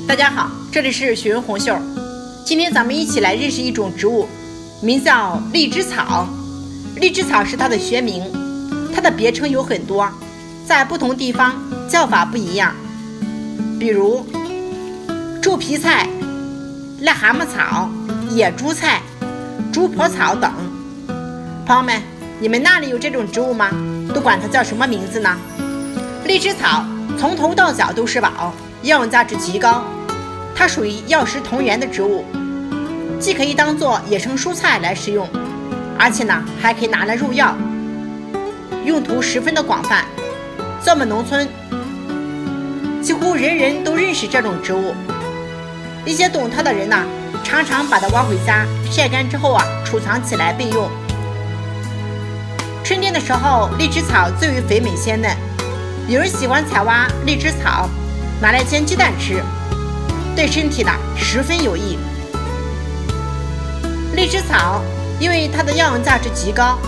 大家好，这里是雪云红秀。今天咱们一起来认识一种植物，名叫荔枝草。荔枝草是它的学名，它的别称有很多，在不同地方叫法不一样。比如猪皮菜、癞蛤蟆草、野猪菜、猪婆草等。朋友们，你们那里有这种植物吗？都管它叫什么名字呢？荔枝草从头到脚都是宝，药用价值极高。它属于药食同源的植物，既可以当做野生蔬菜来食用，而且呢还可以拿来入药，用途十分的广泛。在我们农村，几乎人人都认识这种植物。一些懂它的人呢，常常把它挖回家晒干之后储藏起来备用。春天的时候，荔枝草最为肥美鲜嫩，有人喜欢采挖荔枝草拿来煎鸡蛋吃，对身体呢十分有益。荔枝草因为它的药用价值极高，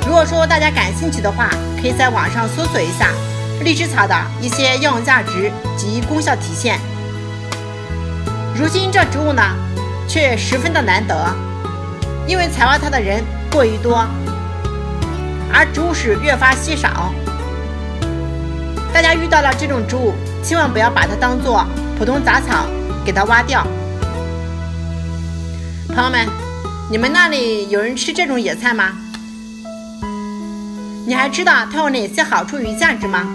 如果说大家感兴趣的话，可以在网上搜索一下荔枝草的一些药用价值及功效体现。如今这植物呢却十分的难得，因为采挖它的人过于多，而植物是越发稀少。大家遇到了这种植物，千万不要把它当作普通杂草给它挖掉。朋友们，你们那里有人吃这种野菜吗？你还知道它有哪些好处与价值吗？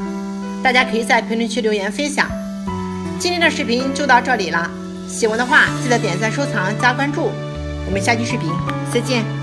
大家可以在评论区留言分享。今天的视频就到这里了，喜欢的话记得点赞、收藏、加关注。我们下期视频再见。